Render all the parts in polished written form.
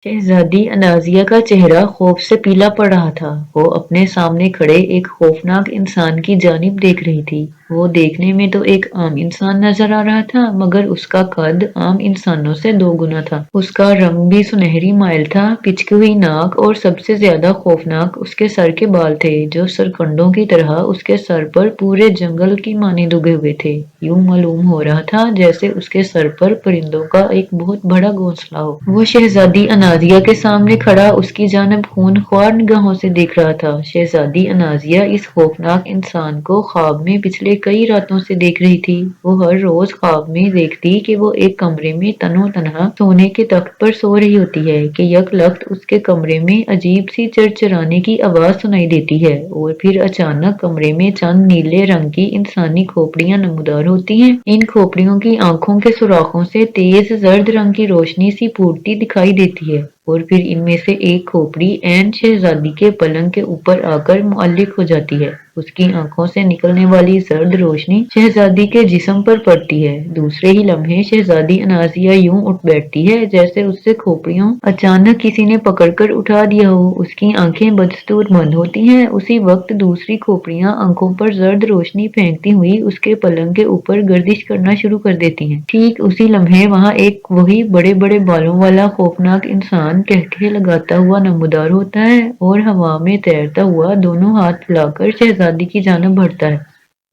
शहजादी अनाज़िया का चेहरा खौफ से पीला पड़ रहा था। वो अपने सामने खड़े एक खौफनाक इंसान की जानिब देख रही थी। वो देखने में तो एक आम इंसान नजर आ रहा था, मगर उसका कद आम इंसानों से 2 गुना था। उसका रंग भी सुनहरी माइल था, पिचकी हुई नाक और सबसे ज्यादा खौफनाक उसके सर के बाल थे, जो सरकंडों की तरह उसके सर पर पूरे जंगल की मानिंद उगे हुए थे। यूं मालूम हो रहा था जैसे उसके सर पर परिंदों का एक बहुत बड़ा घोंसला हो। वो शहजादी अनाज़िया के सामने खड़ा उसकी जानब खूनख्वार निगाहों से देख रहा था। शहजादी अनाज़िया इस खौफनाक इंसान को ख्वाब में पिछले कई रातों से देख रही थी। वो हर रोज ख्वाब में देखती कि वो एक कमरे में तनो तनहा सोने के तख्त पर सो रही होती है कि यकलख्त उसके कमरे में अजीब सी चरचराने की आवाज सुनाई देती है, और फिर अचानक कमरे में चंद नीले रंग की इंसानी खोपड़ियां नमूदार होती हैं। इन खोपड़ियों की आंखों के सुराखों से तेज जर्द रंग की रोशनी सी फूटती दिखाई देती है, और फिर इनमें से एक खोपड़ी ऐन शहजादी के पलंग के ऊपर आकर मुअल्लिक हो जाती है। उसकी आंखों से निकलने वाली जर्द रोशनी शहजादी के जिस्म पर पड़ती है। दूसरे ही लम्हे शहजादी अनाज़िया यूं उठ बैठती है जैसे उससे खोपड़ियों अचानक किसी ने पकड़कर उठा दिया हो। उसकी आंखें बदस्तूर बंद होती हैं। उसी वक्त दूसरी खोपड़ियां आंखों पर जर्द रोशनी फेंकती हुई उसके पलंग के ऊपर गर्दिश करना शुरू कर देती हैं। ठीक उसी लम्हे वहां एक वही बड़े बड़े बालों वाला खौफनाक इंसान कहके लगाता हुआ नमूदार होता है और हवा में तैरता हुआ दोनों हाथ फैलाकर शहजादी की जानब बढ़ता है,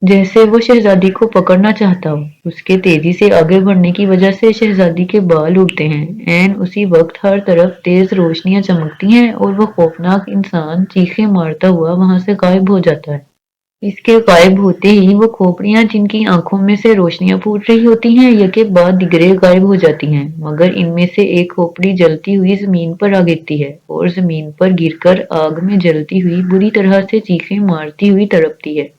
जैसे वो शहजादी को पकड़ना चाहता हो। उसके तेजी से आगे बढ़ने की वजह से शहजादी के बाल उड़ते हैं। ऐन उसी वक्त हर तरफ तेज रोशनियां चमकती हैं और वो खौफनाक इंसान चीखें मारता हुआ वहां से गायब हो जाता है। इसके गायब होते ही वो खोपड़ियां जिनकी आंखों में से रोशनियां फूट रही होती हैं, यके बाद दिगरे गायब हो जाती हैं, मगर इनमें से एक खोपड़ी जलती हुई जमीन पर आ गिरती है और जमीन पर गिरकर आग में जलती हुई बुरी तरह से चीखें मारती हुई तड़पती है,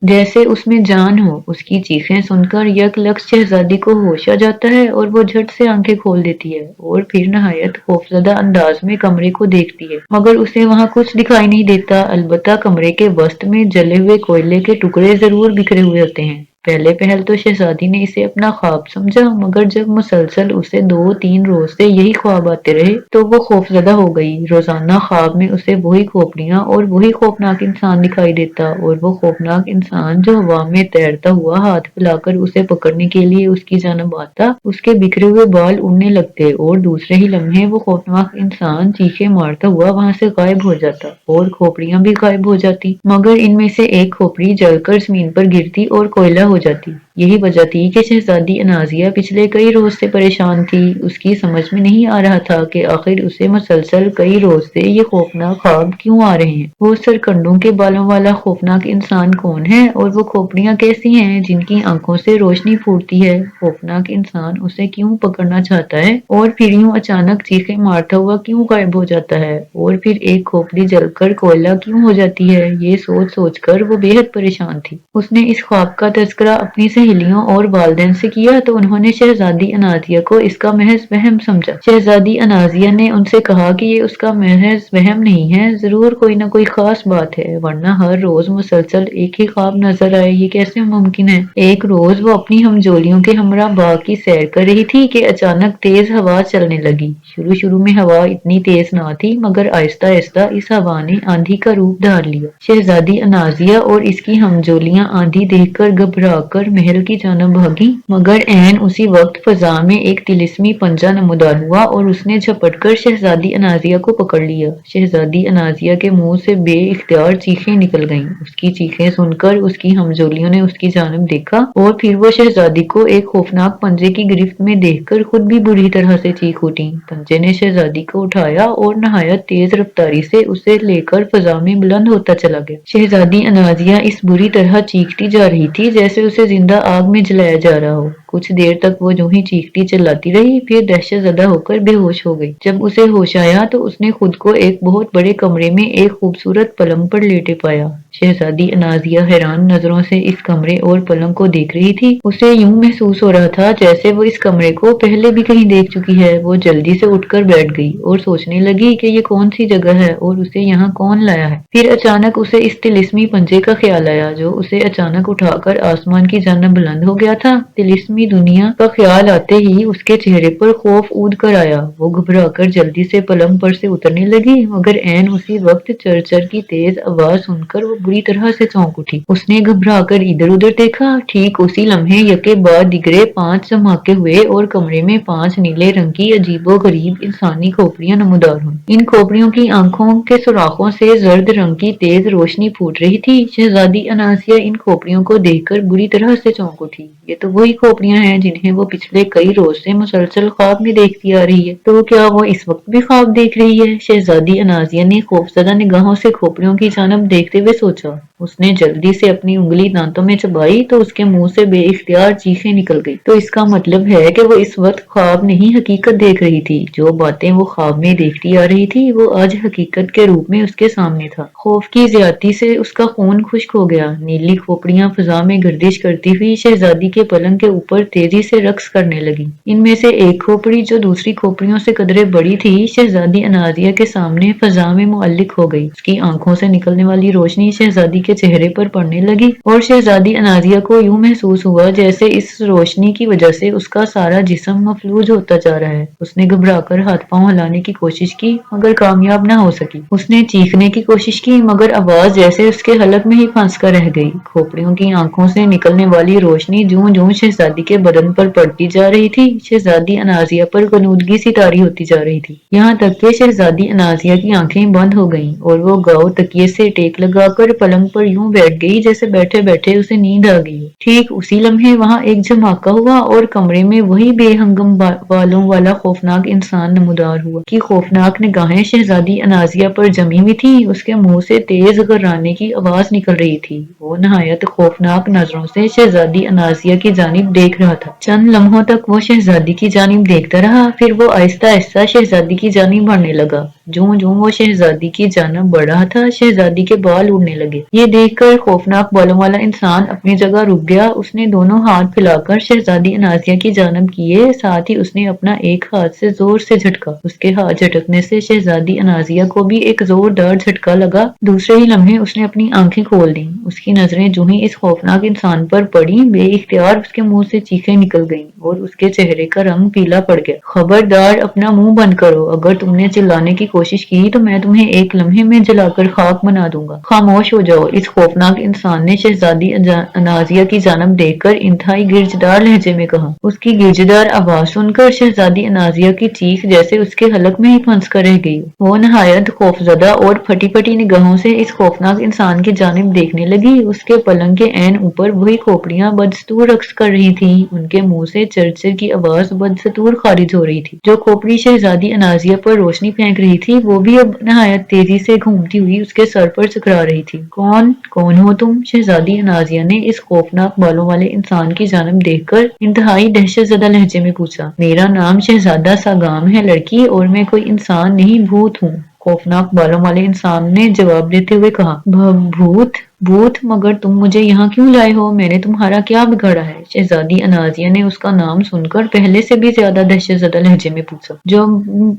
जैसे उसमें जान हो। उसकी चीखें सुनकर यकलख्त शहजादी को होश आ जाता है और वो झट से आंखें खोल देती है और फिर नहायत खौफजदा अंदाज में कमरे को देखती है, मगर उसे वहां कुछ दिखाई नहीं देता। अलबत्ता कमरे के वस्त में जले हुए कोयले के टुकड़े जरूर बिखरे हुए होते हैं। पहले पहल तो शहजादी ने इसे अपना ख्वाब समझा, मगर जब मुसलसल उसे 2-3 रोज से यही ख्वाब आते रहे तो वो खौफजदा हो गई। रोजाना ख्वाब में उसे वही खोपड़ियां और वही खौफनाक इंसान दिखाई देता, और वो खौफनाक इंसान जो हवा में तैरता हुआ हाथ फैलाकर उसे पकड़ने के लिए उसकी जानब आता, उसके बिखरे हुए बाल उड़ने लगते और दूसरे ही लम्हे वो खौफनाक इंसान चीखें मारता हुआ वहां से गायब हो जाता और खोपड़ियां भी गायब हो जाती, मगर इनमें से एक खोपड़ी जलकर जमीन पर गिरती और कोयला हो जाती। यही वजह थी कि शहजादी अनाज़िया पिछले कई रोज से परेशान थी। उसकी समझ में नहीं आ रहा था कि आखिर उसे मुसलसल कई रोज से ये खौफनाक ख्वाब क्यों आ रहे हैं। वो सरकंडों के बालों वाला खौफनाक इंसान कौन है और वो खोपड़ियां कैसी हैं जिनकी आंखों से रोशनी फूटती है। खौफनाक इंसान उसे क्यों पकड़ना चाहता है और फिर यूं अचानक चीखें मारता हुआ क्यों गायब हो जाता है, और फिर एक खोपड़ी जलकर कोयला क्यों हो जाती है। ये सोच सोच कर वो बेहद परेशान थी। उसने इस ख्वाब का तज़किरा अपनी सहेलियों और वालिदैन से किया तो उन्होंने शहजादी अनाज़िया को इसका महज वहम समझा। शहजादी अनाज़िया ने उनसे कहा कि ये उसका महज वहम नहीं है, जरूर कोई ना कोई खास बात है, वरना हर रोज मुसलसल एक ही ख्वाब नजर आए ये कैसे मुमकिन है। एक रोज वो अपनी हमजोलियों के हमरा बाग की सैर कर रही थी कि अचानक तेज हवा चलने लगी। शुरू शुरू में हवा इतनी तेज ना थी, मगर आहिस्ता आहिस्ता इस हवा ने आंधी का रूप धार लिया। शहजादी अनाज़िया और इसकी हमजोलियां आंधी देखकर घबराकर महल की जानब भागी, मगर ऐन उसी वक्त फजा में एक तिलिस्मी पंजा नमूदार हुआ और उसने झपटकर शहजादी अनाज़िया को पकड़ लिया। शहजादी अनाज़िया के मुंह से बेइख्तियार चीखें निकल गईं। उसकी चीखें सुनकर उसकी हमजोलियों ने उसकी जानब देखा और फिर वो शहजादी को एक खौफनाक पंजे की गिरफ्त में देखकर खुद भी बुरी तरह से चीख उठी। पंजे ने शहजादी को उठाया और नहायत तेज रफ्तारी से उसे लेकर फजा में बुलंद होता चला गया। शहजादी अनाज़िया इस बुरी तरह चीखती जा रही थी जैसे उसे जिंदा आग में जलाया जा रहा हो। कुछ देर तक वो यूं ही चीखती चिल्लाती रही, फिर दहशतजदा होकर बेहोश हो गई। जब उसे होश आया तो उसने खुद को एक बहुत बड़े कमरे में एक खूबसूरत पलंग पर लेटे पाया। शहजादी अनाजिया हैरान नजरों से इस कमरे और पलंग को देख रही थी। उसे यूं महसूस हो रहा था जैसे वो इस कमरे को पहले भी कहीं देख चुकी है। वो जल्दी से उठकर बैठ गई और सोचने लगी कि ये कौन सी जगह है और उसे यहाँ कौन लाया है। फिर अचानक उसे इस तिलिस्मी पंजे का ख्याल आया जो उसे अचानक उठाकर आसमान की जानिब बुलंद हो गया था। तिलिस्मी दुनिया का ख्याल आते ही उसके चेहरे पर खौफ ऊद कर आया। वो घबराकर जल्दी से पलंग पर से उतरने लगी, मगर ऐन उसी वक्त चरचर की तेज आवाज सुनकर वो बुरी तरह से चौंक उठी। उसने घबराकर इधर उधर देखा। ठीक उसी लम्हे यके बाद दिगरे 5 धमाके हुए और कमरे में 5 नीले रंग की अजीबोगरीब इंसानी खोपड़ियां नमूदार हुईं। इन खोपड़ियों की आंखों के सुराखों से जर्द रंग की तेज रोशनी फूट रही थी। शहजादी अनासिया इन खोपड़ियों को देखकर बुरी तरह से चौंक उठी। ये तो वही खोपड़ियां हैं जिन्हें वो पिछले कई रोज से मुसलसल ख्वाब में देखती आ रही है। तो क्या वो इस वक्त भी ख्वाब देख रही है? शहजादी अनासिया ने खौफजदा निगाहों से खोपड़ियों की जानब देखते हुए सोचा। उसने जल्दी से अपनी उंगली दांतों में चबाई तो उसके मुंह से बेइख्तियार चीखें निकल गई। तो इसका मतलब है कि वो इस वक्त ख्वाब नहीं हकीकत देख रही थी। जो बातें वो ख्वाब में देखती आ रही थी वो आज हकीकत के रूप में उसके सामने था। खौफ की ज्यादती से उसका खून खुश्क हो गया। नीली खोपड़ियां फिजा में गर्दिश करती हुई शहजादी के पलंग के ऊपर तेजी से रक्स करने लगी। इनमें से एक खोपड़ी जो दूसरी खोपड़ियों से कदरे बड़ी थी शहजादी अनाजिया के सामने फिजा में मुअल्लिक हो गई। उसकी आंखों से निकलने वाली रोशनी शहजादी के चेहरे पर पड़ने लगी और शहजादी अनाजिया को यूं महसूस हुआ जैसे इस रोशनी की वजह से उसका सारा जिस्म मफलूज होता जा रहा है। उसने घबराकर हाथ पांव हिलाने की कोशिश की मगर कामयाब न हो सकी। उसने चीखने की कोशिश की मगर आवाज जैसे उसके हलक में ही फंस कर रह गई। खोपड़ियों की आंखों से निकलने वाली रोशनी जूं जूं शहजादी के बदन पर पड़ती जा रही थी, शहजादी अनाजिया पर गनूदगी सी तारी होती जा रही थी। यहाँ तक कि शहजादी अनाजिया की आंखें बंद हो गईं और वो गाव तकिए से टेक लगाकर पलंग पर यूं बैठ गई जैसे बैठे बैठे उसे नींद आ गई। ठीक उसी लम्हे वहां एक धमाका हुआ और कमरे में वही बेहंगम बालों वाला खौफनाक इंसान नमूदार हुआ। की खौफनाक निगाहें शहजादी अनाजिया पर जमी हुई थी। उसके मुंह से तेज गर्राने की आवाज निकल रही थी। वो नहायत खौफनाक नजरों से शहजादी अनाजिया की जानिब देख रहा था। चंद लम्हों तक वो शहजादी की जानिब देखता रहा, फिर वो आहिस्ता आहिस्ता शहजादी की जानिब बढ़ने लगा। जूं जूं वो शहजादी की जानिब बढ़ रहा था शहजादी के बाल उड़ने लगे। ये देखकर खौफनाक बालों वाला इंसान अपनी जगह रुक गया। उसने दोनों हाथ फैलाकर शहजादी अनाजिया की जानिब किए, साथ ही उसने अपना एक हाथ से जोर से झटका। उसके हाथ झटकने से शहजादी अनाजिया को भी एक जोरदार झटका लगा। दूसरे ही लम्हे उसने अपनी आंखें खोल दी। उसकी नजरें जो ही इस खौफनाक इंसान पर पड़ी बेइख्तियार उसके मुंह से चीखें निकल गईं और उसके चेहरे का रंग पीला पड़ गया। खबरदार अपना मुंह बंद करो, अगर तुमने चिल्लाने की कोशिश की तो मैं तुम्हें एक लम्हे में जलाकर खाक बना दूंगा। खामोश हो जाओ। इस खौफनाक इंसान ने शहजादी अनाजिया की जानब देखकर इंतहाई गिरजदार लहजे में कहा। उसकी गिरजदार आवाज सुनकर शहजादी अनाजिया की चीख जैसे उसके हलक में ही फंस कर रह गई। वो नहायत खौफजदा और फटी फटी निगाहों से इस खौफनाक इंसान की जानिब देखने लगी। उसके पलंग के ऐन ऊपर वही खोपड़ियां बदस्तूर रक्स कर रही थी। उनके मुंह से चरचर की आवाज बदस्तूर खारिज हो रही थी। जो खोपड़ी शहजादी अनाजिया पर रोशनी फेंक रही थी वो भी अब नहायत तेजी से घूमती हुई उसके सर पर चकरा रही थी। कौन कौन हो तुम? शहजादी अनाजिया ने इस खौफनाक बालों वाले इंसान की जानिब देखकर इंतहाई दहशतजदा लहजे में पूछा। मेरा नाम शहजादा सागाम है लड़की, और मैं कोई इंसान नहीं भूत हूँ। खौफनाक बालों वाले इंसान ने जवाब देते हुए कहा। भूत? भूत? मगर तुम मुझे यहाँ क्यों लाए हो? मैंने तुम्हारा क्या बिगाड़ा है? शहजादी अनाजिया ने उसका नाम सुनकर पहले से भी ज्यादा दहशतजदा लहजे में पूछा। जो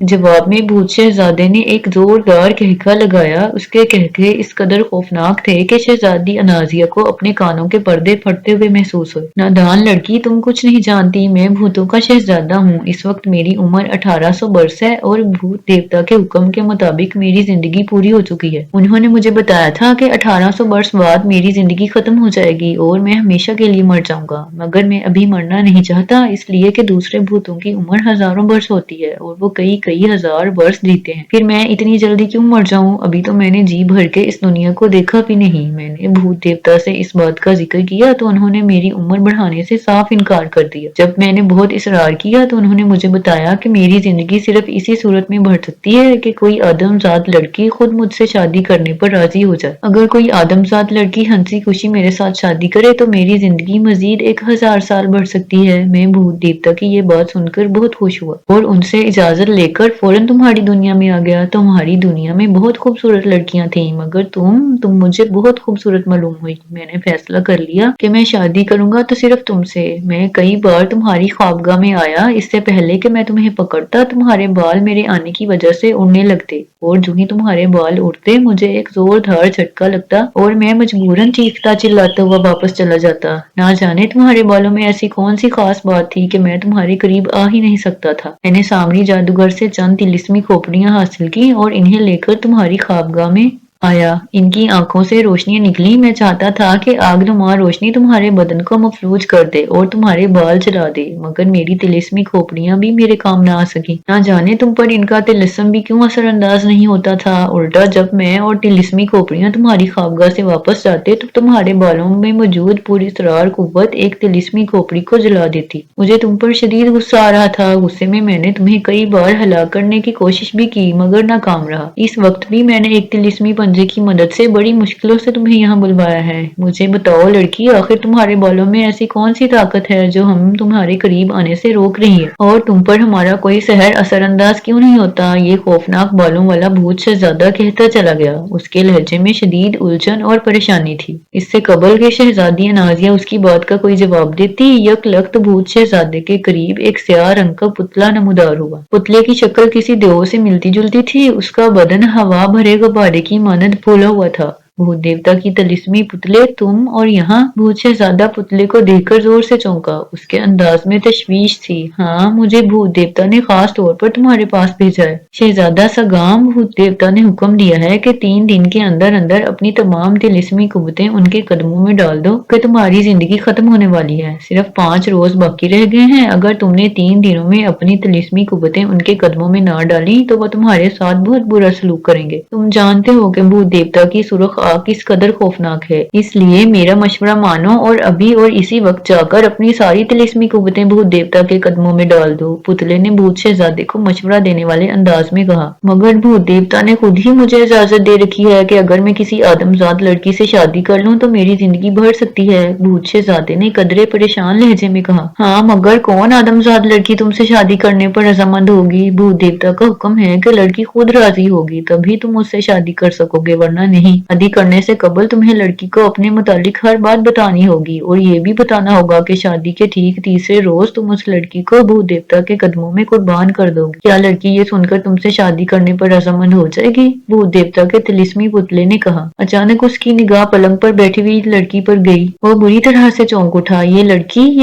जवाब में भूत शहजादे ने एक जोरदार कहका लगाया। उसके कहके इस कदर खौफनाक थे कि शहजादी अनाजिया को अपने कानों के पर्दे फटते हुए महसूस हुए। नादान लड़की, तुम कुछ नहीं जानती। मैं भूतों का शहजादा हूँ। इस वक्त मेरी उम्र 1800 बरस है और भूत देवता के हुक्म के मुताबिक मेरी जिंदगी पूरी हो चुकी है। उन्होंने मुझे बताया था कि 1800 वर्ष बाद मेरी जिंदगी खत्म हो जाएगी और मैं हमेशा के लिए मर जाऊंगा, मगर मैं अभी मरना नहीं चाहता, इसलिए कि दूसरे भूतों की उम्र हजारों वर्ष होती है और वो कई कई हजार वर्ष जीते हैं। फिर मैं इतनी जल्दी क्यों मर जाऊं? अभी तो मैंने जी भर के इस दुनिया को देखा भी नहीं। मैंने भूत देवता से इस बात का जिक्र किया तो उन्होंने मेरी उम्र बढ़ाने से साफ इनकार कर दिया। जब मैंने बहुत इसरार किया तो उन्होंने मुझे बताया कि मेरी जिंदगी सिर्फ इसी सूरत में बढ़ सकती है कि कोई आदमजात लड़की खुद मुझसे शादी करने पर राजी हो जाए। अगर कोई आदमजात ذات لڑکی ہنسی خوشی میرے ساتھ شادی کرے تو میری زندگی مزید 1000 سال بڑھ سکتی ہے۔ میں بھوت دیوتا کی یہ بات سن کر بہت خوش ہوا اور ان سے اجازت لے کر فوراً تمہاری دنیا میں آ گیا۔ تمہاری دنیا میں بہت خوبصورت لڑکیاں تھیں مگر تم مجھے بہت خوبصورت معلوم ہوئی۔ میں نے فیصلہ کر لیا کہ میں شادی کروں گا تو صرف تم سے۔ میں کئی بار تمہاری خوابگاہ میں آیا، اس سے پہلے کہ میں تمہیں پکڑتا تمہارے بال میرے آنے کی وجہ سے اڑنے لگتے اور جو ہی تمہارے بال اڑتے مجھے ایک زوردار جھٹکا لگتا اور میں مجبوراً چیختا چلاتا ہوا واپس چلا جاتا۔ نہ جانے تمہارے بالوں میں ایسی کون سی خاص بات تھی کہ میں تمہارے قریب آ ہی نہیں سکتا تھا۔ میں نے سامری جادوگر سے چند طلسمی کھوپڑیاں حاصل کی اور انہیں لے کر تمہاری خوابگاہ میں آیا۔ ان کی آنکھوں سے روشنیاں نکلی۔ میں چاہتا تھا کہ آگ نما روشنی تمہارے بدن کو مفلوج کر دے اور تمہارے بال جلا دے مگر میری طلسمی کھوپڑیاں بھی میرے کام نہ آ سکی۔ نہ جانے تم پر ان کا طلسم بھی کیوں اثر انداز نہیں ہوتا تھا۔ الٹا جب میں اور طلسمی کھوپڑیاں تمہاری خوابگاہ سے واپس جاتے تو تمہارے بالوں میں موجود پوری اسرار قوت ایک طلسمی کھوپڑی کو جلا دیتی۔ مجھے تم پر شدید غصہ آ رہا تھا۔ غصے میں نے تمہیں کئی بار ہلاک کرنے کی کوشش بھی کی مگر ناکام رہا۔ اس وقت بھی میں نے ایک طلسمی پنجے کی مدد سے بڑی مشکلوں سے تمہیں یہاں بلوایا ہے۔ مجھے بتاؤ لڑکی، آخر تمہارے بالوں میں ایسی کون سی طاقت ہے جو ہم تمہارے قریب آنے سے روک رہی ہے اور تم پر ہمارا کوئی سحر اثر انداز کیوں نہیں ہوتا؟ یہ خوفناک بالوں والا بھوت شہزادہ کہتا چلا گیا۔ اس کے لہجے میں شدید الجھن اور پریشانی تھی۔ اس سے قبل کہ شہزادی انازیہ اس کی بات کا کوئی جواب دیتی، یک لخت بھوت شہزادے کے قریب ایک سیاہ رنگ کا پتلا نمودار ہوا۔ پتلے کی شکل کسی دیو سے ملتی جلتی تھی۔ اس کا بدن ہوا بھرے غبارے کی مانند پھولا ہوا تھا۔ بھوت دیوتا کی طلسمی پتلے، تم اور یہاں؟ بھوت شہزادہ پتلے کو دیکھ کر زور سے چونکا۔ اس کے انداز میں تشویش تھی۔ ہاں، مجھے بھوت دیوتا نے خاص طور پر تمہارے پاس بھیجا ہے۔ شہزادہ ساگام، بھوت دیوتا نے حکم دیا ہے کہ 3 دن کے اندر اندر اپنی تمام طلسمی قوتیں ان کے قدموں میں ڈال دو کہ تمہاری زندگی ختم ہونے والی ہے۔ صرف 5 روز باقی رہ گئے ہیں۔ اگر تم نے 3 دنوں میں اپنی طلسمی قوتیں ان کے قدموں میں نہ ڈالیں تو وہ تمہارے ساتھ بہت برا سلوک کریں گے۔ تم جانتے ہو کہ بھوت دیوتا کی سرخ آگ کس قدر خوفناک ہے، اس لیے میرا مشورہ مانو اور ابھی اور اسی وقت جا کر اپنی ساری طلسمی قوتیں بھوت دیوتا کے قدموں میں ڈال دو۔ پتلے نے بھوت شہزادے کو مشورہ دینے والے انداز میں کہا۔ مگر بھوت دیوتا نے خود ہی مجھے اجازت دے رکھی ہے کہ اگر میں کسی آدمزاد لڑکی سے شادی کر لوں تو میری زندگی بڑھ سکتی ہے، بھوت شہزادے نے قدرے پریشان لہجے میں کہا۔ ہاں مگر کون آدمزاد لڑکی تم سے شادی کرنے پر رضامند ہوگی؟ بھوت دیوتا کا حکم ہے کہ لڑکی خود راضی ہوگی تبھی تم اس سے شادی کر سکو گے ورنہ نہیں۔ شادی کرنے سے قبل تمہیں لڑکی کو اپنے متعلق ہر بات بتانی ہوگی اور یہ بھی بتانا ہوگا کہ شادی کے ٹھیک تیسرے روز تم اس لڑکی کو بھوت دیوتا کے قدموں میں قربان کر دو گی۔ کیا لڑکی یہ سن کر تم سے شادی کرنے پر رضامند ہو جائے گی؟ بھوت دیوتا کے طلسمی پتلے نے کہا۔ اچانک اس کی نگاہ پلنگ پر بیٹھی ہوئی لڑکی پر گئی۔ وہ بری طرح سے چونک اٹھا۔ یہ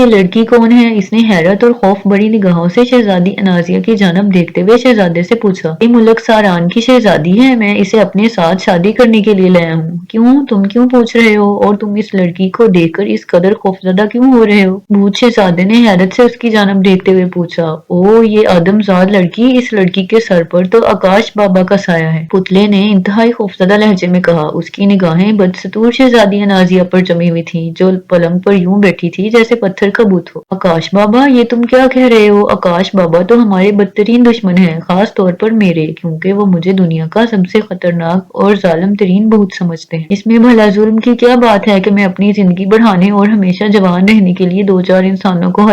لڑکی کون ہے؟ اس نے حیرت اور خوف بڑی نگاہوں سے شہزادی انازیہ کی جانب دیکھتے ہوئے شہزادے سے پوچھا۔ یہ ملک ساران کی شہزادی ہے، میں اسے اپنے ساتھ شادی کرنے کے لیے لایا ہوں۔ کیوں؟ تم کیوں پوچھ رہے ہو؟ اور تم اس لڑکی کو دیکھ کر اس قدر خوفزدہ کیوں ہو رہے ہو؟ بھوت شہزادے نے حیرت سے اس کی جانب دیکھتے ہوئے پوچھا۔ او، یہ آدمزاد لڑکی! اس لڑکی کے سر پر تو آکاش بابا کا سایہ ہے، پتلے نے انتہائی خوفزدہ لہجے میں کہا۔ اس کی نگاہیں بدستور شہزادی انازیہ پر جمی ہوئی تھیں جو پلنگ پر یوں بیٹھی تھی جیسے پتھر کا بت ہو۔ آکاش بابا! یہ تم کیا کہہ رہے ہو؟ آکاش بابا تو ہمارے بدترین دشمن ہیں، خاص طور پر میرے، کیونکہ وہ مجھے دنیا کا سب سے خطرناک اور ظالم ترین بھوت سمجھتے ہیں۔ اس میں بھلا ظلم کی کیا بات ہے کہ میں اپنی زندگی بڑھانے اور ہمیشہ جوان رہنے کے لیے 2-4 انسانوں کو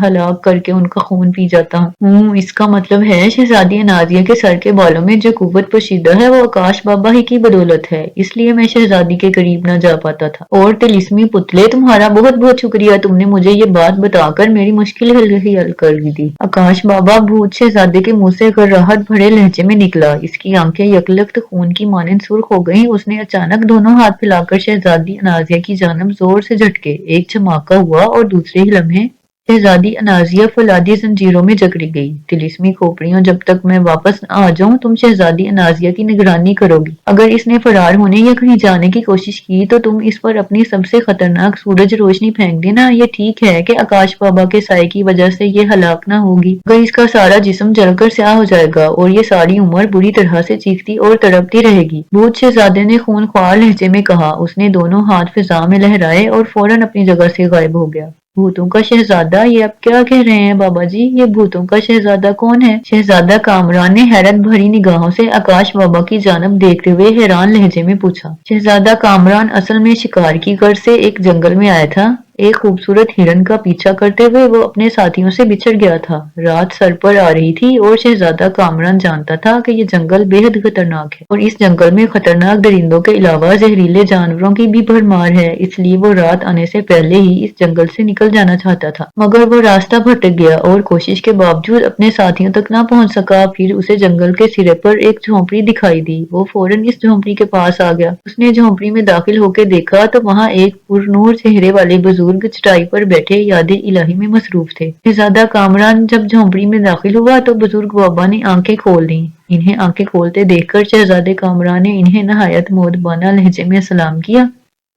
ہلاک کر کے ان کا خون پی جاتا ہوں۔ اس کا مطلب ہے شہزادی انازیہ کے سر کے بالوں میں جو قوت پوشیدہ ہے وہ آکاش بابا ہی کی بدولت ہے، اس لیے میں شہزادی کے قریب نہ جا پاتا تھا۔ اور طلسمی پتلے، تمہارا بہت بہت شکریہ، تم نے مجھے یہ بات بتا کر میری مشکل حل کر دی۔ آکاش بابا! بھوت شہزادے کے منہ سے گراہٹ بھرے لہجے میں نکلا۔ اس کی آنکھیں یکلخت خون کی مانند سرخ ہو گئیں۔ اس نے اچانک دونوں ہاتھ پھیلا کر شہزادی انازیہ کی جانب زور سے جھٹکے۔ ایک چماکا ہوا اور دوسرے ہی لمحے شہزادی انازیہ فولادی زنجیروں میں جکڑی گئی۔ طلسمی کھوپڑیوں، جب تک میں واپس نہ آ جاؤں تم شہزادی انازیہ کی نگرانی کرو گی۔ اگر اس نے فرار ہونے یا کہیں جانے کی کوشش کی تو تم اس پر اپنی سب سے خطرناک سورج روشنی پھینک دینا۔ یہ ٹھیک ہے کہ آکاش بابا کے سائے کی وجہ سے یہ ہلاک نہ ہوگی، مگر اس کا سارا جسم جل کر سیاہ ہو جائے گا اور یہ ساری عمر بری طرح سے چیختی اور تڑپتی رہے گی۔ بھوت شہزادے نے خونخوار لہجے میں کہا۔ اس نے دونوں ہاتھ فضا میں لہرائے اور فوراً اپنی جگہ سے غائب ہو گیا۔ भूतों का शहजादा, ये आप क्या कह रहे हैं बाबा जी? ये भूतों का शहजादा कौन है? शहजादा कामरान ने हैरत भरी निगाहों से आकाश बाबा की जानब देखते हुए हैरान लहजे में पूछा। शहजादा कामरान असल में शिकार की गर्ज से एक जंगल में आया था। एक खूबसूरत हिरन का पीछा करते हुए वो अपने साथियों से बिछड़ गया था। रात सर पर आ रही थी और शहजादा कामरान जानता था कि ये जंगल बेहद खतरनाक है और इस जंगल में खतरनाक दरिंदों के अलावा जहरीले जानवरों की भी भरमार है। इसलिए वो रात आने से पहले ही इस जंगल से निकल जाना चाहता था, मगर वो रास्ता भटक गया और कोशिश के बावजूद अपने साथियों तक ना पहुंच सका। फिर उसे जंगल के सिरे पर एक झोंपड़ी दिखाई दी। वो फौरन इस झोंपड़ी के पास आ गया। उसने झोंपड़ी में दाखिल होकर देखा तो वहां एक पुरनूर चेहरे वाले बुजुर्ग चटाई पर बैठे यादे इलाही में मसरूफ थे। शहजादा कामरान जब झोंपड़ी में दाखिल हुआ तो बुजुर्ग बाबा ने आंखें खोल दी। इन्हें आंखें खोलते देखकर शहजादे कामरान ने इन्हें नहायत मोदबाना लहजे में सलाम किया।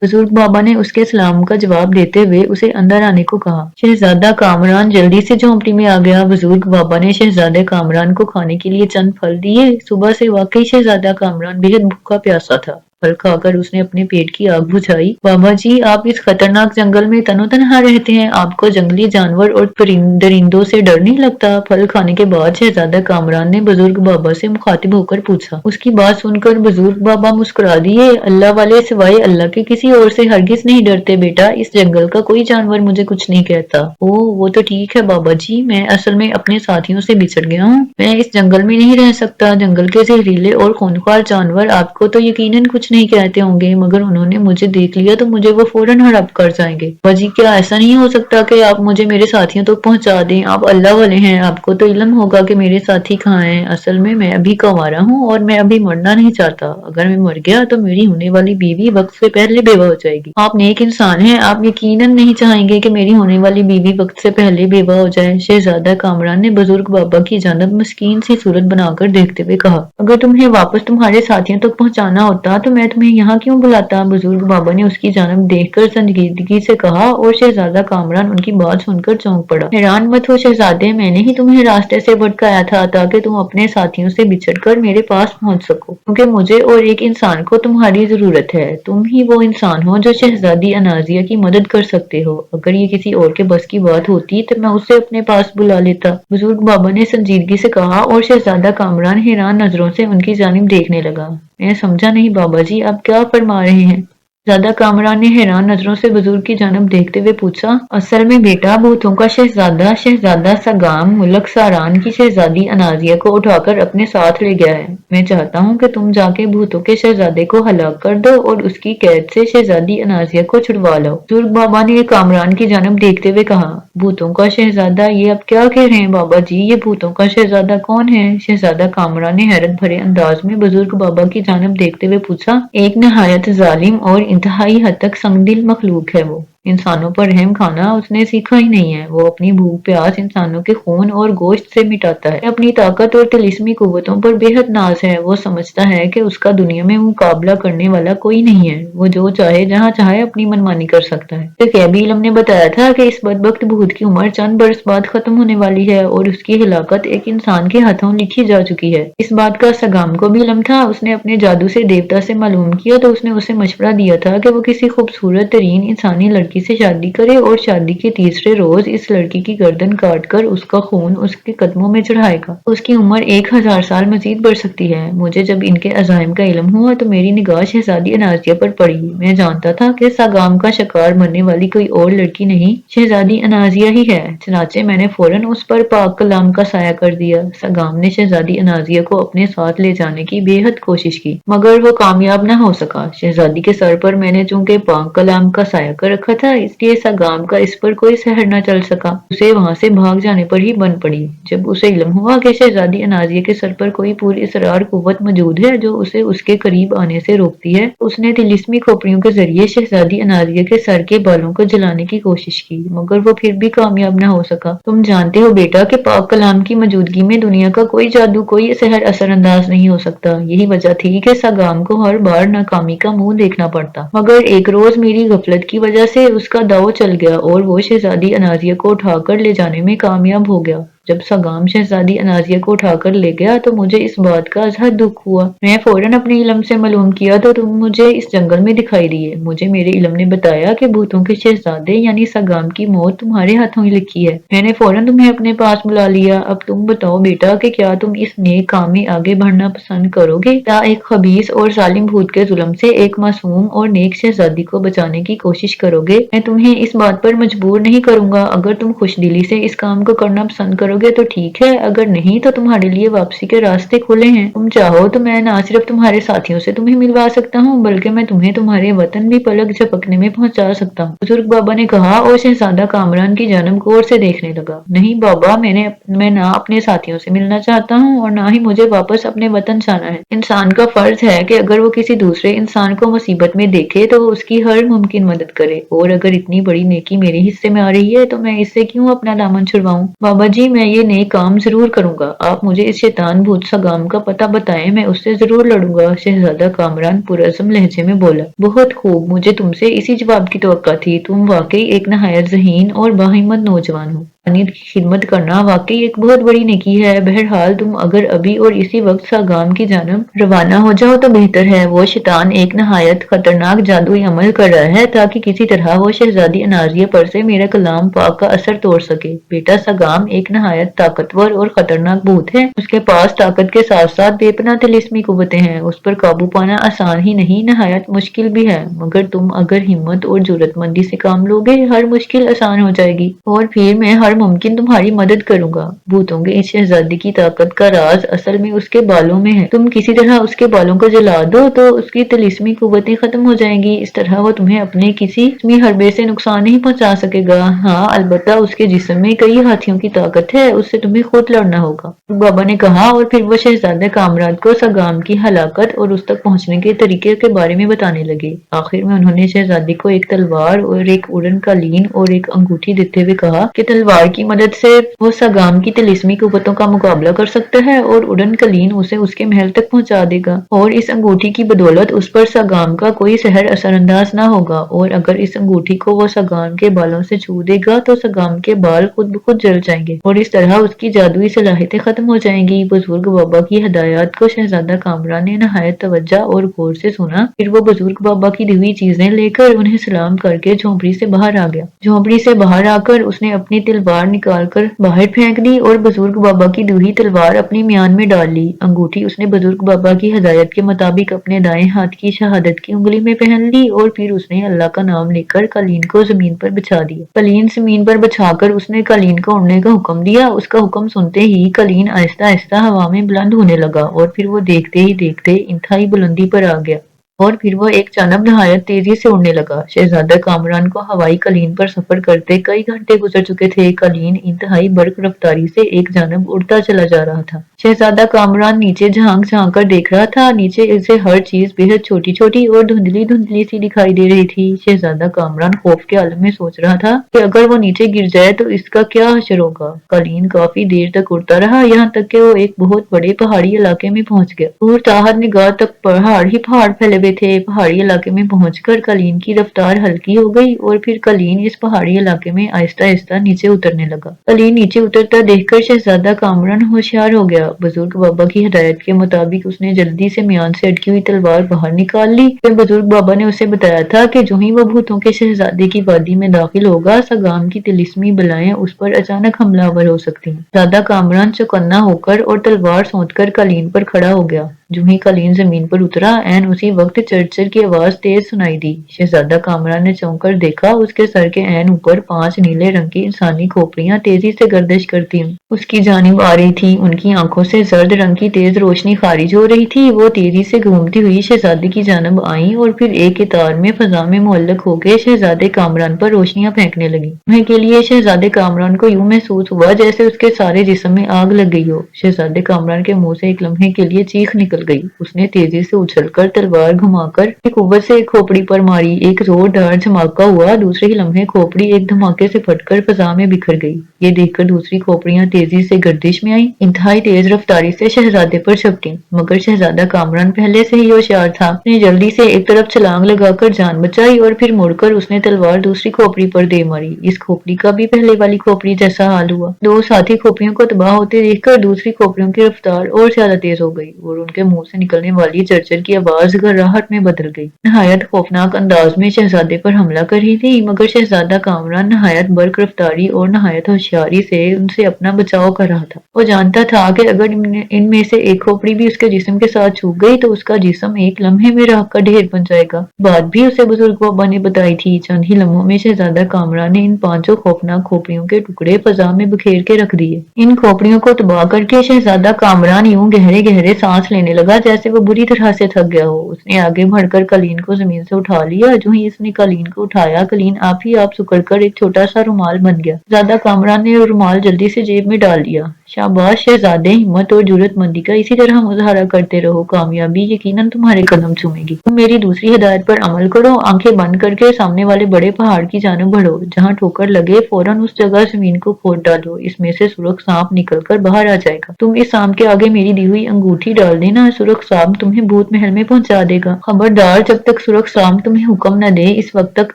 बुजुर्ग बाबा ने उसके सलाम का जवाब देते हुए उसे अंदर आने को कहा। शहजादा कामरान जल्दी से झोंपड़ी में आ गया। बुजुर्ग बाबा ने शहजादे कामरान को खाने के लिए चंद फल दिए। सुबह से वाकई शहजादा कामरान बेहद भूखा प्यासा था। फल खाकर उसने अपने पेट की आग बुझाई। बाबा जी, आप इस खतरनाक जंगल में तनो तनहा रहते हैं, आपको जंगली जानवर और दरिंदों से डर नहीं लगता? फल खाने के बाद शहजादा कामरान ने बुजुर्ग बाबा से मुखातिब होकर पूछा। उसकी बात सुनकर बुजुर्ग बाबा मुस्कुरा दिए। अल्लाह वाले सिवाय अल्लाह के किसी और से हरगिज नहीं डरते बेटा। इस जंगल का कोई जानवर मुझे कुछ नहीं कहता। ओह, वो तो ठीक है बाबा जी, मैं असल में अपने साथियों से बिछड़ गया हूँ। मैं इस जंगल में नहीं रह सकता। जंगल के जहरीले और खूंखार जानवर आपको तो यकीनन कुछ नहीं कहते होंगे, मगर उन्होंने मुझे देख लिया तो मुझे वो फौरन हड़प कर जाएंगे। बाजी, क्या ऐसा नहीं हो सकता कि आप मुझे मेरे साथियों तक पहुंचा दें? आप अल्लाह वाले हैं, आपको तो इल्म होगा कि मेरे साथी कहाँ हैं। असल में मैं अभी कंवारा हूँ और मैं अभी मरना नहीं चाहता। अगर मैं मर गया तो मेरी होने वाली बीवी वक्त से पहले बेवा हो जाएगी। आप नेक इंसान हैं, आप यकीनन नहीं चाहेंगे कि मेरी होने वाली बीवी वक्त से पहले बेवा हो जाए। शहजादा कामरान ने बुजुर्ग बाबा की जानब मस्कीन सी सूरत बनाकर देखते हुए कहा, अगर तुम्हें वापस तुम्हारे साथियों तक पहुंचाना होता तो मैं तुम्हें यहाँ क्यों बुलाता? बुजुर्ग बाबा ने उसकी जानब देखकर संजीदगी से कहा और शहजादा कामरान उनकी बात सुनकर चौंक पड़ा। हैरान मत हो शहजादे, मैंने ही तुम्हें रास्ते से भटकाया था ताकि तुम अपने साथियों से बिछड़कर मेरे पास पहुंच सको, क्योंकि मुझे और एक इंसान को तुम्हारी जरूरत है। तुम ही वो इंसान हो जो शहजादी अनाजिया की मदद कर सकते हो। अगर ये किसी और के बस की बात होती तो मैं उसे अपने पास बुला लेता। बुजुर्ग बाबा ने संजीदगी से कहा और शहजादा कामरान हैरान नजरों से उनकी जानिब देखने लगा। मैं समझा नहीं बाबा जी, आप क्या फरमा रहे हैं? शहजादा कामरान ने हैरान नजरों से बुजुर्ग की जानब देखते हुए पूछा। असल में बेटा, भूतों का शहजादा शहजादा सगाम मुल्क सारान की शहजादी अनाजिया को उठाकर अपने साथ ले गया है। मैं चाहता हूँ कि तुम जाके भूतों के शहजादे को हलाक कर दो और उसकी कैद से शहजादी अनाजिया को छुड़वा लो। बुजुर्ग बाबा ने कामरान की जानब देखते हुए कहा, भूतों का शहजादा, ये आप क्या कह रहे हैं बाबा जी? ये भूतों का शहजादा कौन है? शहजादा कामरान ने हैरत भरे अंदाज में बुजुर्ग बाबा की जानब देखते हुए पूछा। एक नहायत जालिम और इंतहाई हद तक संगदिल मखलूक है वो। इंसानों पर रहम खाना उसने सीखा ही नहीं है। वो अपनी भूख प्यास इंसानों के खून और गोश्त से मिटाता है। अपनी ताकत और तिलिस्मी कुव्वतों पर बेहद नाज है। वो समझता है कि उसका दुनिया में मुकाबला करने वाला कोई नहीं है। वो जो चाहे जहाँ चाहे अपनी मनमानी कर सकता है। तो कैबी इल्म ने बताया था कि इस बदबख्त भूत की उम्र चंद बरस बाद खत्म होने वाली है और उसकी हिलाकत एक इंसान के हाथों लिखी जा चुकी है। इस बात का सगाम को भी इल्म था। उसने अपने जादू से देवता से मालूम किया तो उसने उसे मशवरा दिया था कि वो किसी खूबसूरत तरीन इंसानी लड़की से शादी करे और शादी के तीसरे रोज इस लड़की की गर्दन काट कर उसका खून उसके कदमों में चढ़ाएगा। उसकी उम्र 1000 साल मजीद बढ़ सकती है। मुझे जब इनके अजाइम का इल्म हुआ तो मेरी निगाह शहजादी अनाजिया पर पड़ी। मैं जानता था कि सगाम का शिकार मरने वाली कोई और लड़की नहीं, शहजादी अनाजिया ही है। चनाचे मैंने फौरन उस पर पाक कलाम का साया कर दिया। सगाम ने शहजादी अनाजिया को अपने साथ ले जाने की बेहद कोशिश की, मगर वो कामयाब न हो सका। शहजादी के सर पर मैंने चूंकि पाक कलाम का साया कर रखा था, इसलिए सगाम का इस पर कोई सहर न चल सका। उसे वहां से भाग जाने पर ही बन पड़ी। जब उसे इल्म हुआ कि शहजादी अनाजिया के सर पर कोई पूरी इसरार कुव्वत मौजूद है जो उसे उसके करीब आने से रोकती है, उसने तिलिस्मी खोपड़ियों के जरिए शहजादी अनाजिया के सर के बालों को जलाने की कोशिश की, मगर वो फिर भी कामयाब न हो सका। तुम जानते हो बेटा कि पाक कलाम की मौजूदगी में दुनिया का कोई जादू, कोई सहर असरअंदाज नहीं हो सकता। यही वजह थी कि सगाम को हर बार नाकामी का मुंह देखना पड़ता। मगर एक रोज मेरी गफलत की वजह से उसका दाव चल गया और वो शहजादी अनाजिया को उठाकर ले जाने में कामयाब हो गया। जब सगाम शहजादी अनाजिया को उठाकर ले गया तो मुझे इस बात का अजहद दुख हुआ। मैं फौरन अपने इल्म से मालूम किया तो तुम मुझे इस जंगल में दिखाई दिए। मुझे मेरे इल्म ने बताया कि भूतों के शहजादे यानी सगाम की मौत तुम्हारे हाथों ही लिखी है। मैंने फौरन तुम्हें अपने पास बुला लिया। अब तुम बताओ बेटा कि क्या तुम इस नेक काम में आगे बढ़ना पसंद करोगे या एक खबीस और जालिम भूत के जुल्म से एक मासूम और नेक शहजादी को बचाने की कोशिश करोगे। मैं तुम्हें इस बात पर मजबूर नहीं करूंगा। अगर तुम खुशदिली से इस काम को करना पसंद करोगे तो ठीक है, अगर नहीं तो तुम्हारे लिए वापसी के रास्ते खुले हैं। तुम चाहो तो मैं न सिर्फ तुम्हारे साथियों से तुम्हें मिलवा सकता हूँ बल्कि मैं तुम्हें तुम्हारे वतन भी पलक झपकने में पहुंचा सकता हूँ। बुजुर्ग बाबा ने कहा और शहजादा कामरान की जानब गौर से देखने लगा। नहीं बाबा, मैं ना अपने साथियों से मिलना चाहता हूँ और ना ही मुझे वापस अपने वतन जाना है। इंसान का फर्ज है कि अगर वो किसी दूसरे इंसान को मुसीबत में देखे तो वो उसकी हर मुमकिन मदद करे, और अगर इतनी बड़ी नेकी मेरे हिस्से में आ रही है तो मैं इससे क्यों अपना दामन छुड़वाऊं। बाबा जी, मैं ये नेक काम जरूर करूंगा। आप मुझे इस शैतान भूत सगाम का पता बताएं, मैं उससे जरूर लड़ूंगा। शहजादा कामरान पुरज़्म लहजे में बोला। बहुत खूब, मुझे तुमसे इसी जवाब की तवक्का थी। तुम वाकई एक नहायत ज़हीन और बाहिम्मत नौजवान हो। इंसानियत की खिदमत करना वाकई एक बहुत बड़ी नेकी है। बहरहाल तुम अगर अभी और इसी वक्त सगाम की जानब रवाना हो जाओ तो बेहतर है। वो शैतान एक नहायत खतरनाक जादुई अमल कर रहा है ताकि किसी तरह वो शहजादी अनाजिया पर से मेरा कलाम पाक का असर तोड़ सके। बेटा, सगाम एक नहायत ताकतवर और खतरनाक भूत है। उसके पास ताकत के साथ साथ बेपनाह तिलिस्मी कुव्वतें हैं। उस पर काबू पाना आसान ही नहीं, नहायत मुश्किल भी है। मगर तुम अगर हिम्मत और जुर्रतमंदी से काम लोगे, हर मुश्किल आसान हो जाएगी और फिर मैं हर मुमकिन तुम्हारी मदद करूंगा। भूतों के इस शहजादी की ताकत का राज असल में उसके बालों में है। तुम किसी तरह उसके बालों को जला दो तो उसकी तिलिस्मी कुव्वतें खत्म हो जाएंगी। इस तरह वो तुम्हें अपने किसी जिस्मी हरबे से नुकसान नहीं पहुंचा सकेगा। हाँ, अलबत्ता उसके जिस्म में कई हाथियों की ताकत है, उससे तुम्हें खुद लड़ना होगा। बाबा ने कहा और फिर वो शहजादा कामरान को सगाम की हलाकत और उस तक पहुंचने के तरीके के बारे में बताने लगे। आखिर में उन्होंने शहजादी को एक तलवार और एक उड़न कालीन और एक अंगूठी देते हुए कहा कि तलवार की मदद से वो सगाम की तिलिस्मी कुव्वतों का मुकाबला कर सकता है और उड़न कलीन उसे उसके महल तक पहुंचा देगा, और इस अंगूठी की बदौलत उस पर सगाम का कोई सहर असरअंदाज न होगा। और अगर इस अंगूठी को वो सगाम के बालों से छू देगा तो सगाम के बाल खुद ब खुद जल जाएंगे और इस तरह उसकी जादुई सलाहियतें खत्म हो जाएंगी। बुजुर्ग बाबा की हदायत को शहजादा कामरान ने नहायत तवज्जो और गौर से सुना। फिर वो बुजुर्ग बाबा की दी हुई चीजें लेकर उन्हें सलाम करके झोंपड़ी से बाहर आ गया। झोंपड़ी से बाहर आकर उसने अपनी तलवार निकालकर बाहर फेंक दी और बुजुर्ग बाबा की दूही तलवार अपनी म्यान में डाल ली। अंगूठी उसने बुजुर्ग बाबा की हदायत के मुताबिक अपने दाएं हाथ की शहादत की उंगली में पहन ली और फिर उसने अल्लाह का नाम लेकर कालीन को जमीन पर बिछा दिया। कालीन जमीन पर बिछाकर उसने कालीन को उड़ने का हुक्म दिया। उसका हुक्म सुनते ही कालीन आहिस्ता आहिस्ता हवा में बुलंद होने लगा और फिर वो देखते ही देखते इंतहाई बुलंदी पर आ गया और फिर वो एक जानब नहायत तेजी से उड़ने लगा। शहजादा कामरान को हवाई कालीन पर सफर करते कई घंटे गुजर चुके थे। कालीन इंतहाई बर्क रफ्तारी से एक जानब उड़ता चला जा रहा था। शहजादा कामरान नीचे झांक झांक कर देख रहा था। नीचे से हर चीज बेहद छोटी छोटी और धुंधली धुंधली सी दिखाई दे रही थी। शहजादा कामरान खौफ के आलम में सोच रहा था कि अगर वो नीचे गिर जाए तो इसका क्या हशर होगा। कालीन काफी देर तक उड़ता रहा, यहाँ तक कि वो एक बहुत बड़े पहाड़ी इलाके में पहुंच गया। दूर ताहत निगाह तक पहाड़ ही पहाड़ फैले थे। पहाड़ी इलाके में पहुंचकर कालीन की रफ्तार हल्की हो गई और फिर कालीन इस पहाड़ी इलाके में आहिस्ता आहिस्ता नीचे उतरने लगा। कालीन नीचे उतरता देखकर शहजादा कामरान होशियार हो गया। बुजुर्ग बाबा की हिदायत के मुताबिक उसने जल्दी से म्यान से अटकी हुई तलवार बाहर निकाल ली। फिर बुजुर्ग बाबा ने उसे बताया था कि जो ही वो भूतों के शहजादे की वादी में दाखिल होगा, सगाम की तिलिस्मी बलाएं उस पर अचानक हमलावर हो सकती हैं। शहजादा कामरान चौकन्ना होकर और तलवार सौंधकर कालीन पर खड़ा हो गया। जो ही कालीन जमीन पर उतरा, एन उसी वक्त चरचर की आवाज तेज सुनाई दी। शहजादा कामरान ने चौंक कर देखा। उसके सर के एन ऊपर 5 नीले रंग की इंसानी खोपड़ियां तेजी से गर्दिश करती उसकी जानिब आ रही थी। उनकी आंखों से जर्द रंग की तेज रोशनी खारिज हो रही थी। वो तेजी से घूमती हुई शहजादे की जानिब आई और फिर एक कतार में फजा में मुअल्लक होकर शहजादे कामरान पर रोशनियां फेंकने लगी। लम्हे के लिए शहजादे कामरान को यूं महसूस हुआ जैसे उसके सारे जिस्म में आग लग गई हो। शहजादे कामरान के मुंह से एक लम्हे के लिए चीख निकल निकल गई। उसने तेजी से उछलकर तलवार घुमाकर एक कुव्वत से एक खोपड़ी पर मारी। एक जोरदार धमाका हुआ। दूसरे ही लम्हे खोपड़ी एक धमाके से फटकर फिजा में बिखर गई। ये देखकर दूसरी खोपड़ियां तेजी से गर्दिश में आई, इंतहाई तेज रफ्तारी से शहजादे पर झपटी। मगर शहजादा कामरान पहले से ही होशियार था। उसने जल्दी से एक तरफ छलांग लगाकर जान बचाई और फिर मुड़कर उसने तलवार दूसरी खोपड़ी पर दे मारी। इस खोपड़ी का भी पहले वाली खोपड़ी जैसा हाल हुआ। दो साथी खोपड़ियों को तबाह होते देखकर दूसरी खोपड़ियों की रफ्तार और ज्यादा तेज हो गई और उनके मुंह से निकलने वाली चरचर की आवाज घर्राहट में बदल गई। नहायत खौफनाक अंदाज में शहजादे पर हमला कर रही थी, मगर शहजादा कामरान नहायत बर्क रफ्तारी और नहायत होशियारी से उनसे अपना बचाव कर रहा था। वो जानता था कि अगर इनमें से एक खोपड़ी भी उसके जिस्म के साथ छू गई तो उसका जिस्म एक लम्हे में राख का ढेर बन जाएगा। बात भी उसे बुजुर्ग बाबा ने बताई थी। चंद ही लम्हों में शहजादा कामरान ने इन 5 खौफनाक खोपड़ियों के टुकड़े फजा में बिखेर के रख दिए। इन खोपड़ियों को तबाह करके शहजादा कामरान यूं गहरे गहरे सांस लेने लगा जैसे वो बुरी तरह से थक गया हो। उसने आगे बढ़कर कलीन को जमीन से उठा लिया। जो ही इसने कलीन को उठाया, कलीन आप ही आप सिकुड़कर एक छोटा सा रुमाल बन गया। शहजादा कामरान ने रुमाल जल्दी से जेब में डाल लिया। शाबाश शहजादे, हिम्मत और जुर्रतमंदी का इसी तरह मुजाहरा करते रहो। कामयाबी यकीनन तुम्हारे कदम चूमेगी। तुम मेरी दूसरी हिदायत पर अमल करो। आंखें बंद करके सामने वाले बड़े पहाड़ की जानब बढ़ो। जहाँ ठोकर लगे फौरन उस जगह जमीन को खोद डालो। इसमें से सुरख सांप निकलकर बाहर आ जाएगा। तुम इस सांप के आगे मेरी दी हुई अंगूठी डाल देना। सुरख सांप तुम्हें भूत महल में पहुंचा देगा। खबरदार, जब तक सुरख सांप तुम्हें हुक्म न दे इस वक्त तक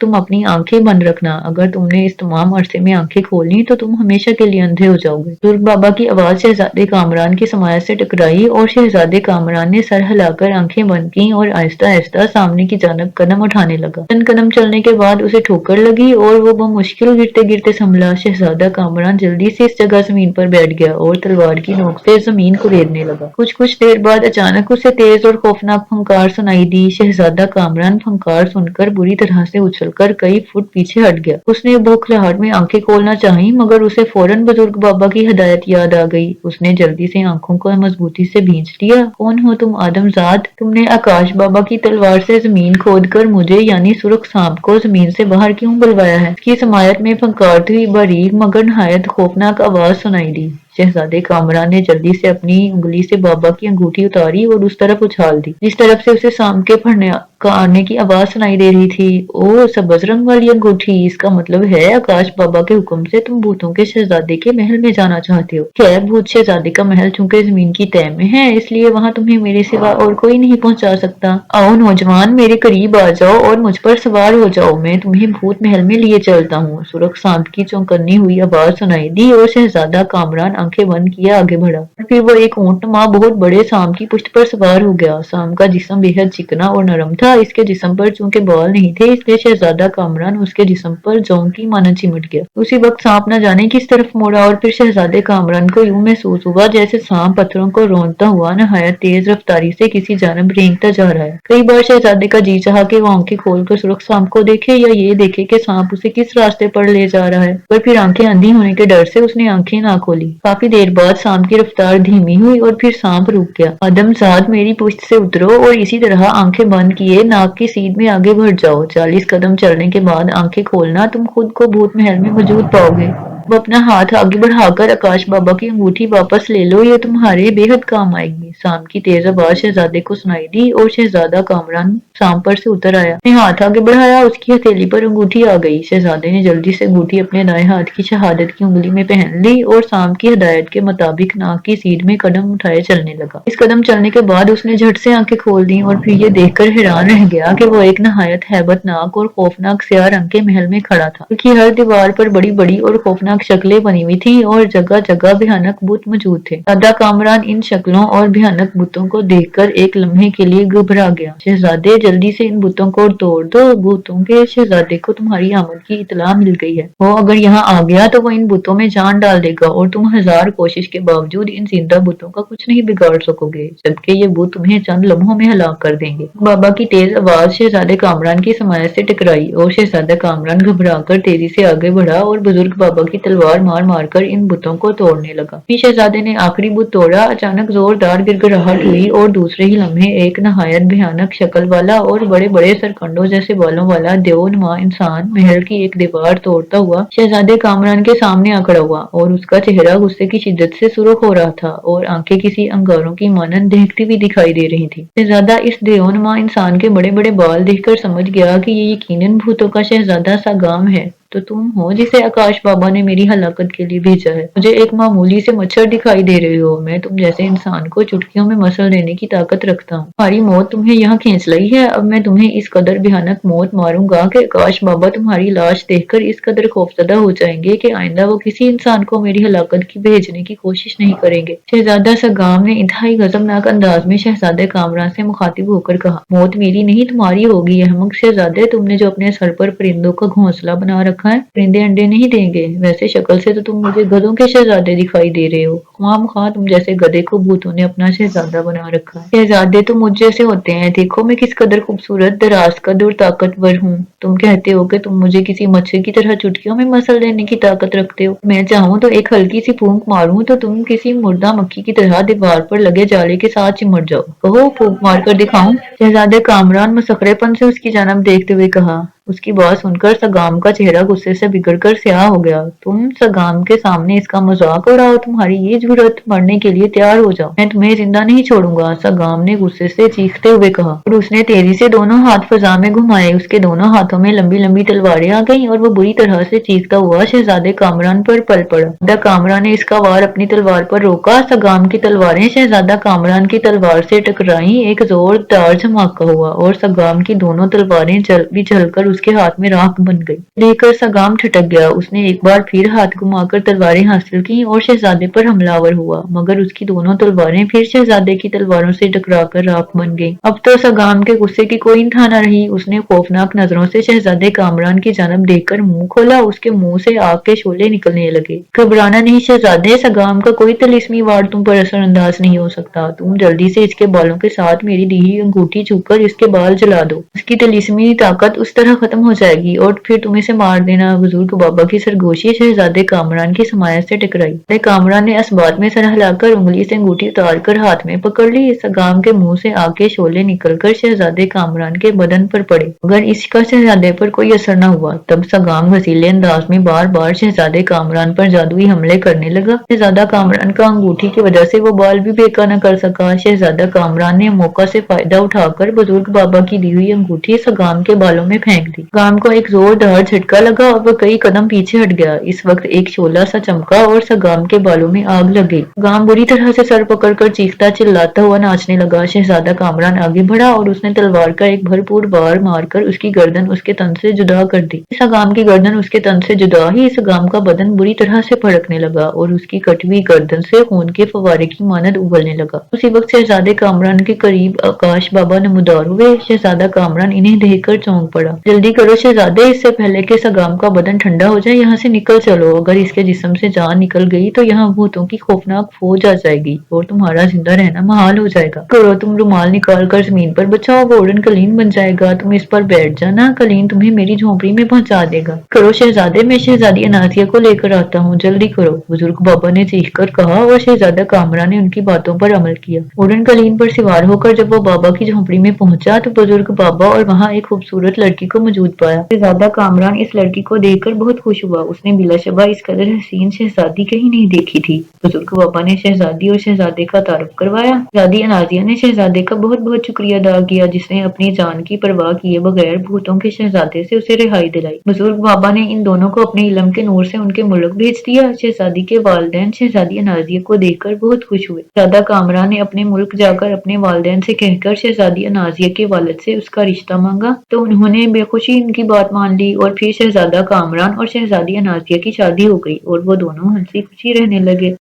तुम अपनी आंखें बंद रखना। अगर तुमने इस तमाम अरसे में आंखें खोली तो तुम हमेशा के लिए अंधे हो जाओगे। बुजुर्ग बाबा की आवाज शहजादे कामरान की समायत से टकराई और शहजादे कामरान ने सर हिलाकर आंखें बंद की और आहिस्ता आहिस्ता सामने की जानब कदम उठाने लगा। चंद कदम चलने के बाद उसे ठोकर लगी और वो बमुश्किल गिरते गिरते संभला। शहजादा कामरान जल्दी से इस जगह जमीन पर बैठ गया और तलवार की नोक से जमीन को रेतने लगा। कुछ देर बाद अचानक उसे तेज और खौफनाक फंकार सुनाई दी। शहजादा कामरान फंकार सुनकर बुरी तरह से उछलकर कई फुट पीछे हट गया। उसने बौखलाहट में आंखें खोलना चाही, मगर उसे फौरन बुजुर्ग बाबा की हिदायत याद आ गई। उसने जल्दी से आंखों को मजबूती से भींच लिया। कौन हो तुम आदमजाद? तुमने आकाश बाबा की तलवार से जमीन खोदकर मुझे यानी सुरख सांप को जमीन से बाहर क्यों बुलवाया है? इसकी समायत में फंकारती हुई बारीक मगर नहायत खौफनाक आवाज सुनाई दी। शहजादे कामरान ने जल्दी से अपनी उंगली से बाबा की अंगूठी उतारी और उस तरफ उछाल दी जिस तरफ से उसे सांप के फड़ने का आने की आवाज सुनाई दे रही थी। ओ, सब्ज रंग वाली अंगूठी, इसका मतलब है आकाश बाबा के हुक्म से तुम भूतों के शहजादे के महल में जाना चाहते हो। क्या भूत शहजादे का महल चूंकि जमीन की तह में है, इसलिए वहां तुम्हें मेरे सिवा और कोई नहीं पहुंचा सकता। आओ नौजवान, मेरे करीब आ जाओ और मुझ पर सवार हो जाओ। मैं तुम्हें भूत महल में लिए चलता हूँ। सुरख सांप की चौंकन्नी हुई आवाज सुनाई दी और शहजादा कामरान आंखें बंद किए आगे बढ़ा। फिर वो एक ऊंटनुमा बहुत बड़े सांप की पुष्ट पर सवार हो गया। सांप का जिस्म बेहद चिकना और नरम था। इसके जिस्म पर चूंकि बाल नहीं थे, इसलिए शहजादा कामरान उसके जिस्म पर जौं की मानद चिमट गया। उसी वक्त सांप न जाने किस तरफ मुड़ा और फिर शहजादे कामरान को यूं महसूस हुआ जैसे सांप पत्थरों को रौंदता हुआ नहायत तेज रफ्तारी से किसी जानब रेंगता जा रहा है। कई बार शहजादे का जी चाहा कि वो आंखें खोलकर सुरख सांप को देखे या ये देखे कि सांप उसे किस रास्ते पर ले जा रहा है, पर फिर आंखें अंधी होने के डर से उसने आंखें ना खोली। काफी देर बाद सांप की रफ्तार धीमी हुई और फिर सांप रुक गया। आदमजाद, मेरी पुश्त से उतरो और इसी तरह आंखें बंद किए नाक की सीध में आगे बढ़ जाओ। 40 कदम चलने के बाद आंखें खोलना, तुम खुद को भूत महल में मौजूद पाओगे। वो अपना हाथ आगे बढ़ाकर आकाश बाबा की अंगूठी वापस ले लो, ये तुम्हारे बेहद काम आएगी। सांप की तेज आवाज शहजादे को सुनाई दी और शहजादा कामरान सांप पर से उतर आया। ने हाथ आगे बढ़ाया, उसकी हथेली पर अंगूठी आ गई। शहजादे ने जल्दी से अंगूठी अपने दाएं हाथ की शहादत की उंगली में पहन ली और सांप की हिदायत के मुताबिक नाक की सीध में कदम उठाए चलने लगा। इस कदम चलने के बाद उसने झट से आंखें खोल दी और फिर ये देखकर हैरान रह गया कि वो एक नहायत हैबतनाक और खौफनाक स्याह रंग के महल में खड़ा था। उसकी हर दीवार पर बड़ी बड़ी और खौफनाक शक्लें बनी हुई थी और जगह जगह भयानक बुत मौजूद थे। दादा कामरान इन शक्लों और भयानक बुतों को देखकर एक लम्हे के लिए घबरा गया। शहजादे, जल्दी से इन बुतों को तोड़ दो। भूतों के शहजादे को तुम्हारी आमद की इतला मिल गई है। वो अगर यहाँ आ गया तो वो इन बुतों में जान डाल देगा और तुम हजार कोशिश के बावजूद इन जिंदा बुतों का कुछ नहीं बिगाड़ सकोगे, जबकि ये बुत तुम्हें चंद लम्हों में हलाक कर देंगे। बाबा की तेज आवाज शहजादे कामरान की समायत से टकराई और शहजादा कामरान घबराकर तेजी से आगे बढ़ा और बुजुर्ग बाबा की तलवार मार मार कर इन बुतों को तोड़ने लगा। फिर शहजादे ने आखिरी बुत तोड़ा। अचानक जोरदार गिड़गिड़ाहट हुई और दूसरे ही लम्हे एक नहायत भयानक शक्ल वाला और बड़े बड़े सरकंडों जैसे बालों वाला देवनुमा इंसान महल की एक दीवार तोड़ता हुआ शहजादे कामरान के सामने आ खड़ा हुआ और उसका चेहरा गुस्से की शिद्दत से सुर्ख हो रहा था और आंखें किसी अंगारों की मानंद दहकती हुई दिखाई दे रही थी। शहजादा इस देवनुमा इंसान के बड़े बड़े बाल देखकर समझ गया कि ये यकीनन भूतों का शहजादा सागाम है। तो तुम हो जिसे आकाश बाबा ने मेरी हलाकत के लिए भेजा है। मुझे एक मामूली से मच्छर दिखाई दे रहे हो। मैं तुम जैसे इंसान को चुटकियों में मसल देने की ताकत रखता हूँ। तुम्हारी मौत तुम्हें यहाँ खींच लाई है। अब मैं तुम्हें इस कदर भयानक मौत मारूंगा कि आकाश बाबा तुम्हारी लाश देखकर इस कदर खौफजदा हो जाएंगे कि आइंदा वो किसी इंसान को मेरी हलाकत की भेजने की कोशिश नहीं करेंगे। शहजादा सगाम ने इंतहाई गजबनाक अंदाज में शहजादे कामरान से मुखातिब होकर कहा, मौत मेरी नहीं तुम्हारी होगी अहमक शहजादे। तुमने जो अपने सर पर परिंदों का घोंसला बना रखा है, परिंदे अंडे नहीं देंगे। वैसे शक्ल से तो तुम मुझे गधों के शहजादे दिखाई दे रहे हो। खामखा तुम जैसे गधे को भूतों ने अपना शहजादा बना रखा है। शहजादे तो मुझ जैसे होते हैं। देखो मैं किस कदर खूबसूरत, दराज कद और ताकतवर हूँ। तुम कहते हो कि तुम मुझे किसी मच्छर की तरह चुटकियों में मसल देने की ताकत रखते हो। मैं चाहूँ तो एक हल्की सी फूंक मारूं तो तुम किसी मुर्दा मक्खी की तरह दीवार पर लगे जाले के साथ चिमट जाओ। कहो फूंक मार कर दिखाऊं। शहजादे कामरान मसखरेपन से उसकी जानब देखते हुए कहा। उसकी बात सुनकर सगाम का चेहरा गुस्से से बिगड़कर स्याह हो गया। तुम सगाम के सामने इसका मजाक उड़ाओ। तुम्हारी ये जुर्रत, मरने के लिए तैयार हो जाओ। मैं तुम्हें जिंदा नहीं छोड़ूंगा। सगाम ने गुस्से से चीखते हुए कहा और उसने तेजी से दोनों हाथ फजा में घुमाए। उसके दोनों हाथों में लंबी लंबी तलवारें आ गईं और वो बुरी तरह से चीखता हुआ शहजादे कामरान पर पल पड़ा। शहजादा कामरान ने इसका वार अपनी तलवार पर रोका। सगाम की तलवारें शहजादा कामरान की तलवार से टकराई। एक जोरदार धमाका हुआ और सगाम की दोनों तलवारें जलकर उसके हाथ में राख बन गई। देखकर सगाम ठिठक गया। उसने एक बार फिर हाथ घुमाकर तलवारें हासिल की और शहजादे पर हमलावर हुआ, मगर उसकी दोनों तलवारें फिर शहजादे की तलवारों से टकराकर राख बन गईं। अब तो सगाम के गुस्से की कोई इंतहा न रही। उसने खौफनाक नजरों से शहजादे कामरान की जानब देखकर मुंह खोला। उसके मुंह से आग के शोले निकलने लगे। घबराना नहीं शहजादे, सगाम का कोई तिलिस्मी वार तुम पर असरअंदाज नहीं हो सकता। तुम जल्दी से इसके बालों के साथ मेरी दी हुई अंगूठी छूकर इसके बाल जला दो। उसकी तिलिस्मी ताकत उस तरह खत्म हो जाएगी और फिर तुम इसे मार देना। बुजुर्ग बाबा की सरगोशी शहजादे कामरान की समायत से टकराई। कामरान ने इस बात में सर हिलाकर उंगली से अंगूठी उतार कर हाथ में पकड़ ली। सगाम के मुंह से आग के शोले निकलकर शहजादे कामरान के बदन पर पड़े, मगर इसका शहजादे पर कोई असर न हुआ। तब सगाम घसीले अंदाज में बार बार शहजादे कामरान पर जादुई हमले करने लगा। शहजादा कामरान का अंगूठी की वजह से वो बाल भी बेका न कर सका। शहजादा कामरान ने मौका से फायदा उठाकर बुजुर्ग बाबा की दी हुई अंगूठी सगाम के बालों में फेंक दी। सगाम को एक जोरदार झटका लगा और वह कई कदम पीछे हट गया। इस वक्त एक शोला सा चमका और सगाम के बालों में आग लग गई। सगाम बुरी तरह से सर पकड़कर चीखता चिल्लाता हुआ नाचने लगा। शहजादा कामरान आगे बढ़ा और उसने तलवार का एक भरपूर वार मारकर उसकी गर्दन उसके तन से जुदा कर दी। सगाम की गर्दन उसके तन से जुदा ही सगाम का बदन बुरी तरह से फड़कने लगा और उसकी कटी हुई गर्दन से खून के फवारे की मानद उबलने लगा। उसी वक्त शहजादे कामरान के करीब आकाश बाबा नमदार हुए। शहजादा कामरान इन्हें देखकर चौंक पड़ा। जल्दी करो शहजादे, इससे पहले कि सगाम का बदन ठंडा हो जाए यहाँ से निकल चलो। अगर इसके जिस्म से जान निकल गई तो यहाँ भूतों की खौफनाक फौज आ जाएगी और तुम्हारा जिंदा रहना महाल हो जाएगा। करो, तुम रुमाल निकाल कर जमीन पर बचाओ, वो उड़न कलीन बन जाएगा। तुम इस पर बैठ जाना, कलीन तुम्हें मेरी झोंपड़ी में पहुंचा देगा। करो शहजादे, मैं शहजादी अनासिया को लेकर आता हूँ, जल्दी करो, बुजुर्ग बाबा ने चीख कर कहा और शहजादा कामरान ने उनकी बातों पर अमल किया। उड़न कलीन पर सवार होकर जब वो बाबा की झोंपड़ी में पहुंचा तो बुजुर्ग बाबा और वहाँ एक खूबसूरत लड़की को मौजूद पाया। शहजादा कामरान इस लड़की को देखकर बहुत खुश हुआ। उसने बिलाशबा इस कदर हसीन शहजादी कहीं नहीं देखी थी। बुजुर्ग बाबा ने शहजादी और शहजादे का तारुफ करवाया। शहजादी अनाजिया ने शहजादे का बहुत बहुत शुक्रिया अदा किया, जिसने अपनी जान की परवाह किए बगैर भूतों के शहजादे से उसे रिहाई दिलाई। बुजुर्ग बाबा ने इन दोनों को अपने इलम के नूर से उनके मुल्क भेज दिया। शहजादी के वालिदैन शहजादी अनाजिया को देखकर बहुत खुश हुए। शहजादा कामरान ने अपने मुल्क जाकर अपने वालिदैन से कहकर शहजादी अनाजिया के वालिद से उसका रिश्ता मांगा, तो उन्होंने बेखुशी उनकी बात मान ली और फिर शहजादा कामरान और शहजादी अनासिया की शादी हो गई और वो दोनों हंसी खुशी रहने लगे।